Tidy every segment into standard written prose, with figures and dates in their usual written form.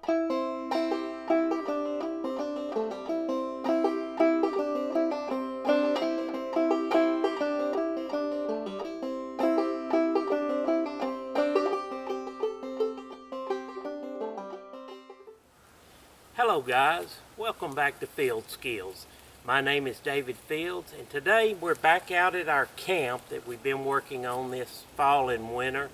Hello guys, welcome back to Field Skills. My name is David Fields, and today we're back out at our camp that we've been working on this fall and winter.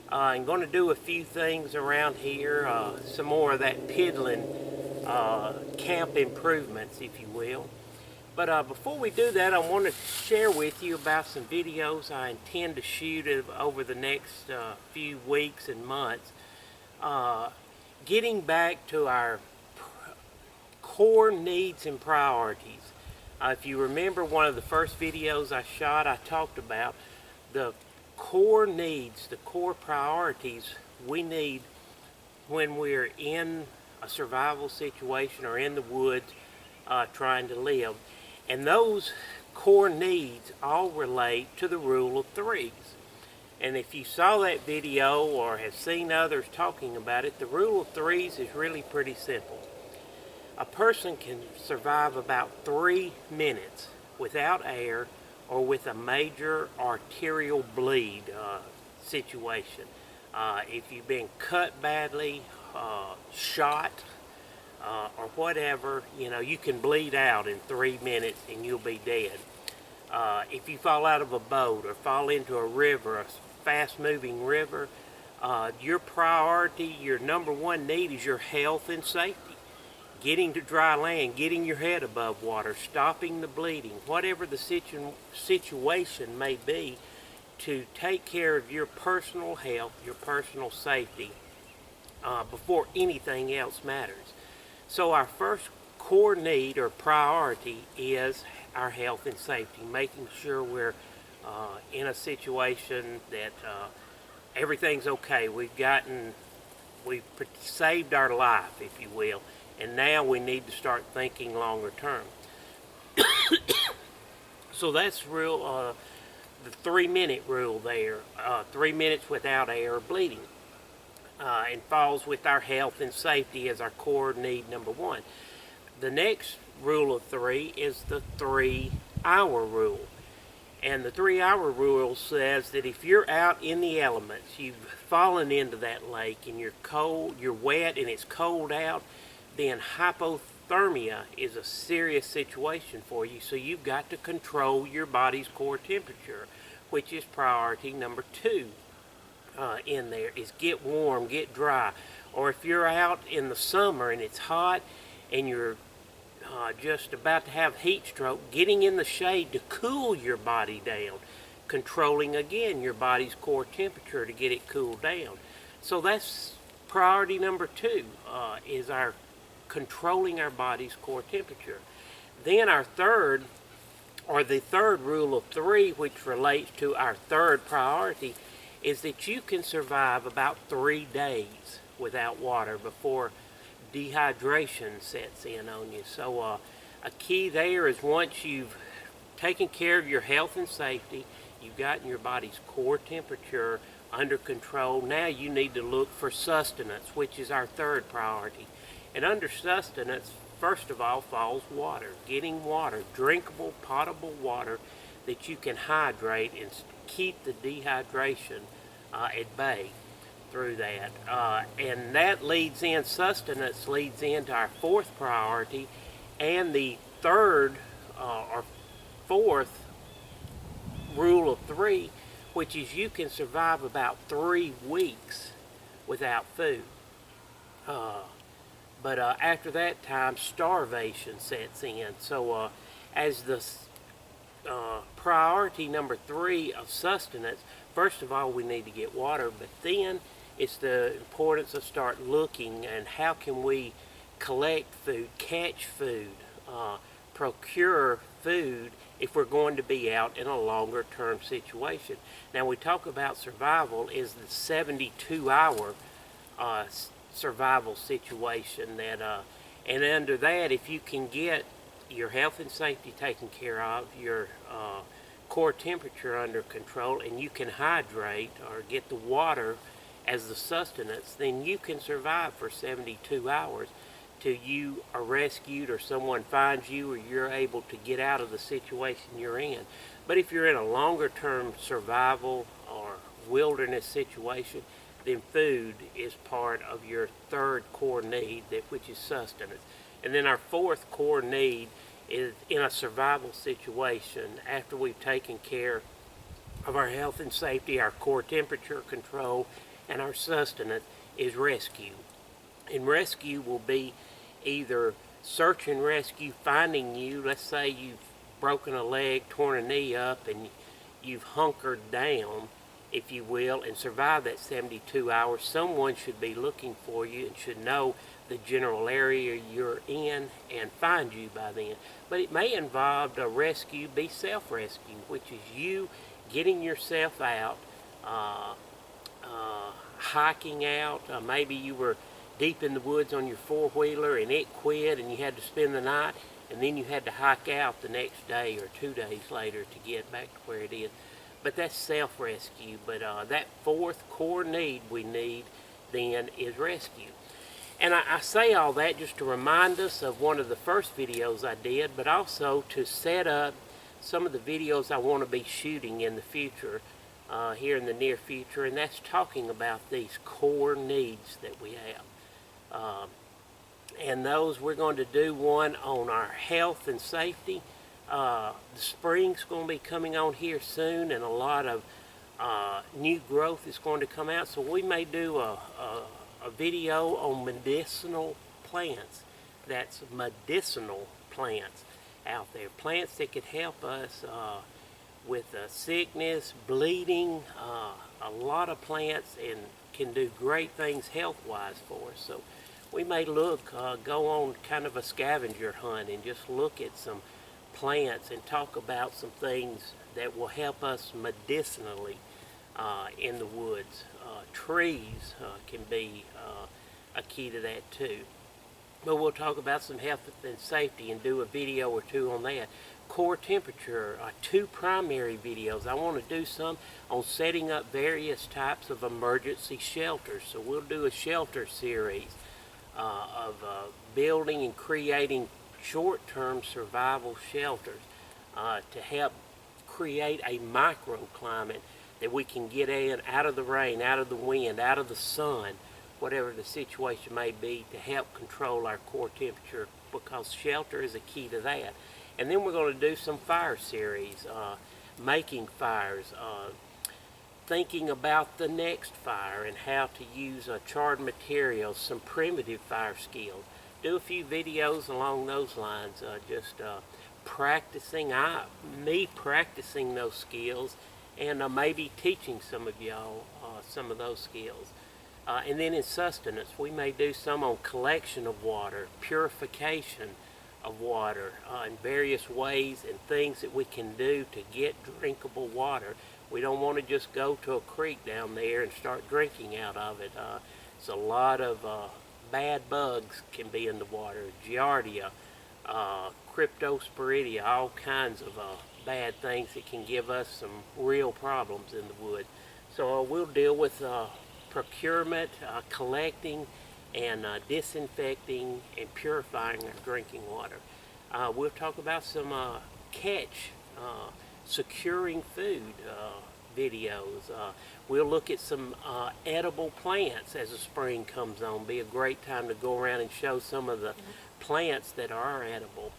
I'm going to do a few things around here, some more of that piddling camp improvements, if you will. But before we do that, I want to share with you about some videos I intend to shoot over the next few weeks and months. Getting back to our core needs and priorities. If you remember one of the first videos I shot, I talked about the core needs, the core priorities we need when we're in a survival situation or in the woods trying to live. And those core needs all relate to the rule of threes. And if you saw that video or have seen others talking about it, the rule of threes is really pretty simple. A person can survive about 3 minutes without air or with a major arterial bleed situation. If you've been cut badly, shot, or whatever, you can bleed out in 3 minutes and you'll be dead. If you fall out of a boat or fall into a river, a fast-moving river, your priority, your number one need is your health and safety. Getting to dry land, getting your head above water, stopping the bleeding, whatever the situation may be, to take care of your personal health, your personal safety, before anything else matters. So our first core need or priority is our health and safety, making sure we're in a situation that everything's okay. We've saved our life, if you will. And now we need to start thinking longer term. So that's the 3-minute rule there. 3 minutes without air or bleeding. And falls with our health and safety as our core need number one. The next rule of three is the 3-hour rule. And the 3-hour rule says that if you're out in the elements, you've fallen into that lake and you're cold, you're wet and it's cold out, then hypothermia is a serious situation for you. So you've got to control your body's core temperature, which is priority number 2 in there, is get warm, get dry. Or if you're out in the summer and it's hot and you're just about to have heat stroke, getting in the shade to cool your body down, controlling again your body's core temperature to get it cooled down. So that's priority number 2, is our controlling our body's core temperature. Then our third, or the third rule of 3, which relates to our third priority, is that you can survive about 3 days without water before dehydration sets in on you. So a key there is once you've taken care of your health and safety, you've gotten your body's core temperature under control, now you need to look for sustenance, which is our third priority. And under sustenance, first of all, falls water. Getting water, drinkable, potable water that you can hydrate and keep the dehydration at bay through that. And that leads in, sustenance leads into our fourth priority, and the third or fourth rule of 3, which is you can survive about 3 weeks without food. But after that time, starvation sets in. So as the priority number 3 of sustenance, first of all, we need to get water, but then it's the importance of start looking and how can we collect food, catch food, procure food if we're going to be out in a longer term situation. Now we talk about survival is the 72-hour survival situation that and under that, if you can get your health and safety taken care of, your core temperature under control, and you can hydrate or get the water as the sustenance, then you can survive for 72 hours till you are rescued or someone finds you or you're able to get out of the situation you're in. But if you're in a longer term survival or wilderness situation, then food is part of your third core need, which is sustenance. And then our fourth core need is in a survival situation, after we've taken care of our health and safety, our core temperature control, and our sustenance, is rescue. And rescue will be either search and rescue, finding you. Let's say you've broken a leg, torn a knee up, and you've hunkered down, if you will, and survived that 72 hours. Someone should be looking for you and should know the general area you're in and find you by then. But it may involve a rescue, be self-rescue, which is you getting yourself out, hiking out. Maybe you were deep in the woods on your four-wheeler and it quit and you had to spend the night, and then you had to hike out the next day or 2 days later to get back to where it is. But that's self-rescue. But that fourth core need we need then is rescue. And I say all that just to remind us of one of the first videos I did, but also to set up some of the videos I want to be shooting in the future, here in the near future, and that's talking about these core needs that we have. And those, we're going to do one on our health and safety. The spring's going to be coming on here soon, and a lot of new growth is going to come out, so we may do a video on medicinal plants. That's medicinal plants out there. Plants that could help us with sickness, bleeding, a lot of plants, and can do great things health-wise for us. So we may look, go on kind of a scavenger hunt and just look at some plants and talk about some things that will help us medicinally in the woods. Trees can be a key to that too. But we'll talk about some health and safety and do a video or two on that. Core temperature, 2 primary videos. I want to do some on setting up various types of emergency shelters. So we'll do a shelter series of building and creating short-term survival shelters to help create a microclimate that we can get in out of the rain, out of the wind, out of the sun, whatever the situation may be, to help control our core temperature, because shelter is a key to that. And then we're going to do some fire series, making fires, thinking about the next fire and how to use charred materials, some primitive fire skills. Do a few videos along those lines, just practicing, me practicing those skills, and maybe teaching some of y'all some of those skills. And then in sustenance, we may do some on collection of water, purification of water, in various ways, and things that we can do to get drinkable water. We don't want to just go to a creek down there and start drinking out of it. It's a lot of bad bugs can be in the water, giardia, cryptosporidia, all kinds of bad things that can give us some real problems in the wood. So we'll deal with procurement, collecting, and disinfecting and purifying our drinking water. We'll talk about some securing food videos. We'll look at some edible plants as the spring comes on. Be a great time to go around and show some of the plants that are edible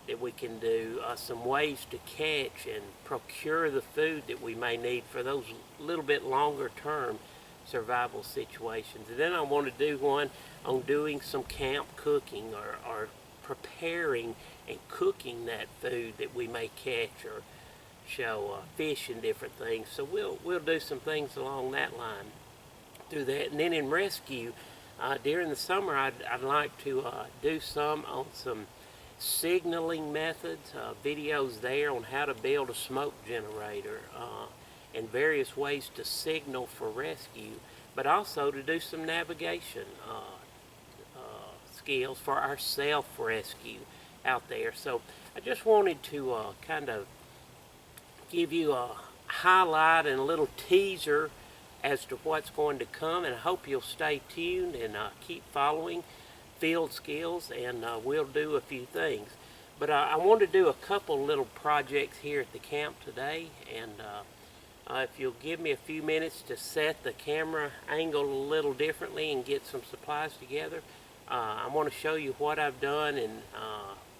that we can do. Some ways to catch and procure the food that we may need for those little bit longer term survival situations. And then I want to do one on doing some camp cooking, or preparing and cooking that food that we may catch, or show fish and different things. So we'll do some things along that line through that. And then in rescue, during the summer, I'd like to do some on some signaling methods, videos there on how to build a smoke generator, and various ways to signal for rescue, but also to do some navigation skills for our self-rescue out there. So I just wanted to kind of give you a highlight and a little teaser as to what's going to come, and I hope you'll stay tuned and keep following Field Skills, and we'll do a few things. But I want to do a couple little projects here at the camp today, and if you'll give me a few minutes to set the camera angle a little differently and get some supplies together, I want to show you what I've done and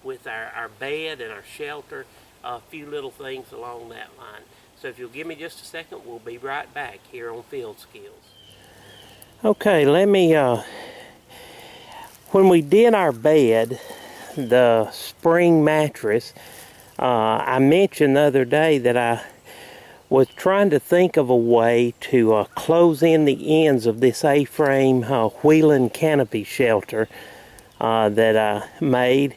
with our bed and our shelter, a few little things along that line. So if you'll give me just a second, we'll be right back here on Field Skills. Okay, let me, when we did our bed, the spring mattress, I mentioned the other day that I was trying to think of a way to close in the ends of this A-frame wheeling canopy shelter that I made.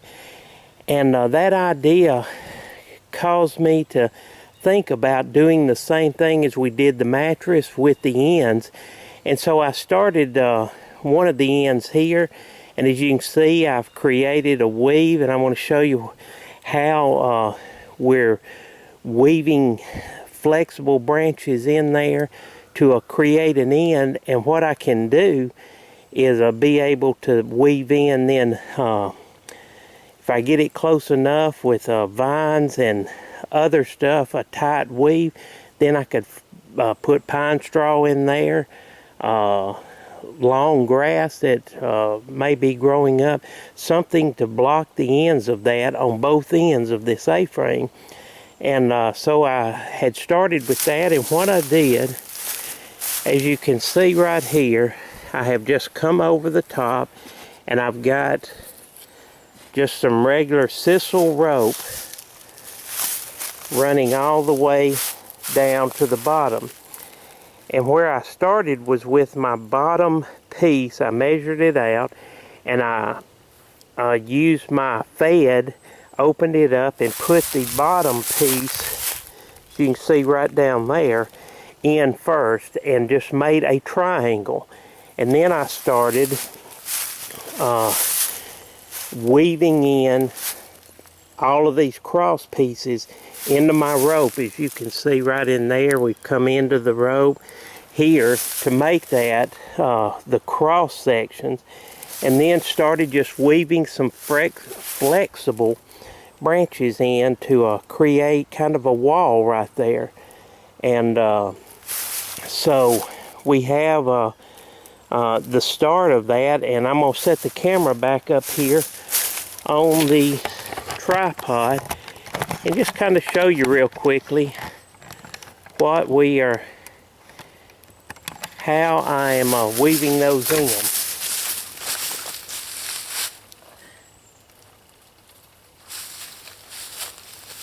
And that idea caused me to think about doing the same thing as we did the mattress with the ends. And so I started one of the ends here, and as you can see, I've created a weave, and I want to show you how we're weaving flexible branches in there to create an end. And what I can do is be able to weave in then, if I get it close enough with vines and other stuff, a tight weave, then I could put pine straw in there, long grass that may be growing up, something to block the ends of that on both ends of this A-frame. And so I had started with that, and what I did, as you can see right here, I have just come over the top, and I've got just some regular sisal rope running all the way down to the bottom. And where I started was with my bottom piece. I measured it out, and I used my fed, opened it up, and put the bottom piece, as you can see right down there, in first, and just made a triangle. And then I started weaving in all of these cross pieces into my rope. As you can see right in there, we've come into the rope here to make that the cross sections, and then started just weaving some flexible branches in to create kind of a wall right there. And so we have the start of that, and I'm going to set the camera back up here on the tripod and just kind of show you real quickly what we are, how I am weaving those in.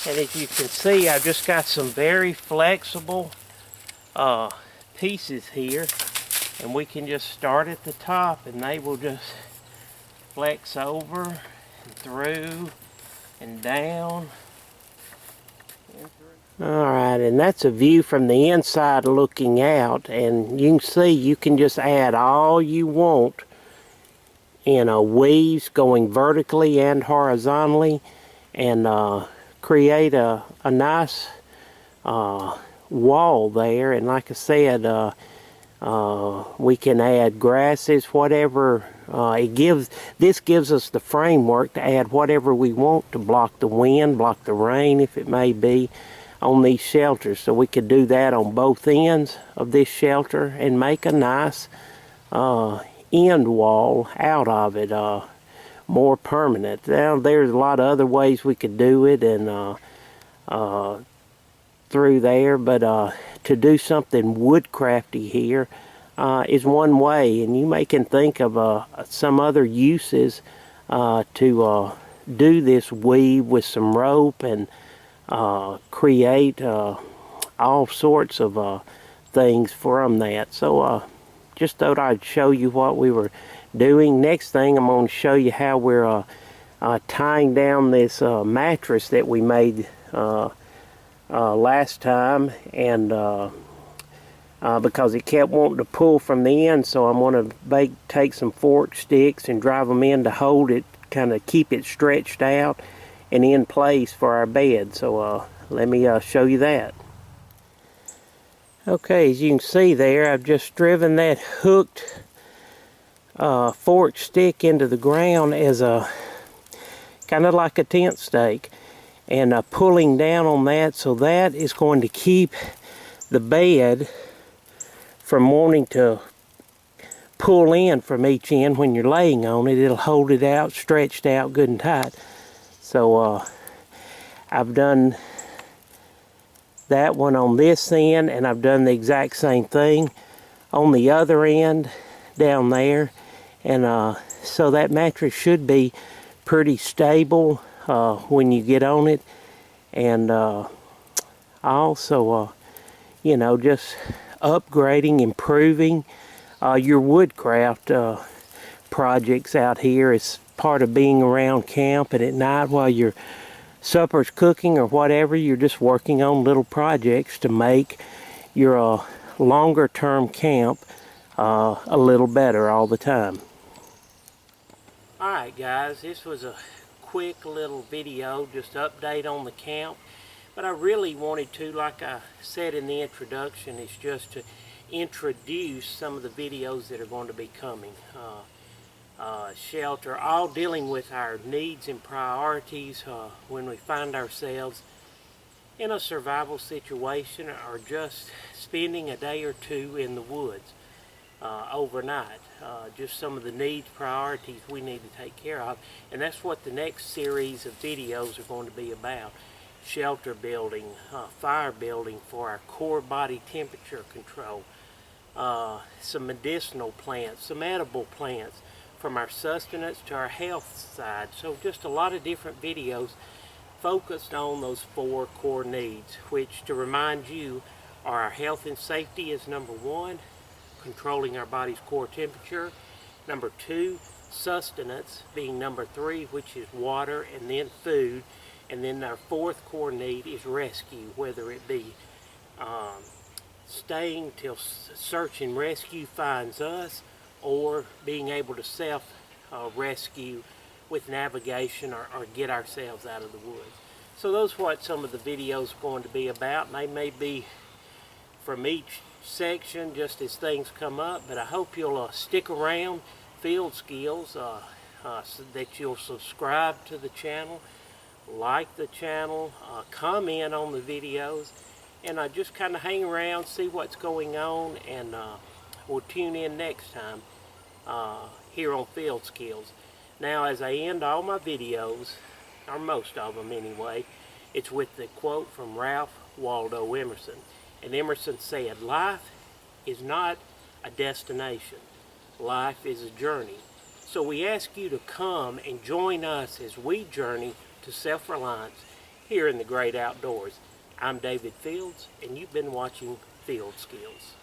And as you can see, I've just got some very flexible pieces here, and we can just start at the top, and they will just flex over and through and down. Alright, and that's a view from the inside looking out, and you can see you can just add all you want in weaves going vertically and horizontally, and create a nice wall there. And like I said, we can add grasses, whatever. This gives us the framework to add whatever we want to block the wind, block the rain if it may be, on these shelters. So we could do that on both ends of this shelter and make a nice end wall out of it, more permanent. Now there's a lot of other ways we could do it and through there, but to do something woodcrafty here is one way, and you can think of some other uses to do this weave with some rope and create all sorts of things from that. So just thought I'd show you what we were doing. Next thing, I'm going to show you how we're tying down this mattress that we made last time, and because it kept wanting to pull from the end, so I'm going to take some fork sticks and drive them in to hold it, kind of keep it stretched out and in place for our bed. So let me show you that. Okay, as you can see there, I've just driven that hooked forked stick into the ground as a kind of like a tent stake, and pulling down on that, so that is going to keep the bed from wanting to pull in from each end when you're laying on it. It'll hold it out, stretched out good and tight. So I've done that one on this end, and I've done the exact same thing on the other end down there. And so that mattress should be pretty stable when you get on it. And also, you know, just upgrading, improving your woodcraft projects out here is part of being around camp. And at night while your supper's cooking or whatever, you're just working on little projects to make your longer term camp a little better all the time. Alright guys, this was a quick little video, just update on the camp. But I really wanted to, like I said in the introduction, is just to introduce some of the videos that are going to be coming. Shelter, all dealing with our needs and priorities when we find ourselves in a survival situation or just spending a day or two in the woods overnight. Just some of the needs, priorities we need to take care of. And that's what the next series of videos are going to be about. Shelter building, fire building for our core body temperature control, some medicinal plants, some edible plants, from our sustenance to our health side. So just a lot of different videos focused on those 4 core needs, which, to remind you, are our health and safety is number 1, controlling our body's core temperature. Number 2, sustenance being number 3, which is water and then food. And then our 4th core need is rescue, whether it be staying till search and rescue finds us, or being able to self-rescue with navigation or get ourselves out of the woods. So those are what some of the videos are going to be about. And they may be from each section just as things come up, but I hope you'll stick around Field Skills, so that you'll subscribe to the channel, like the channel, comment on the videos, and just kind of hang around, see what's going on, and we'll tune in next time here on Field Skills. Now, as I end all my videos, or most of them anyway, it's with the quote from Ralph Waldo Emerson. And Emerson said, "Life is not a destination. Life is a journey." So we ask you to come and join us as we journey to self-reliance here in the great outdoors. I'm David Fields, and you've been watching Field Skills.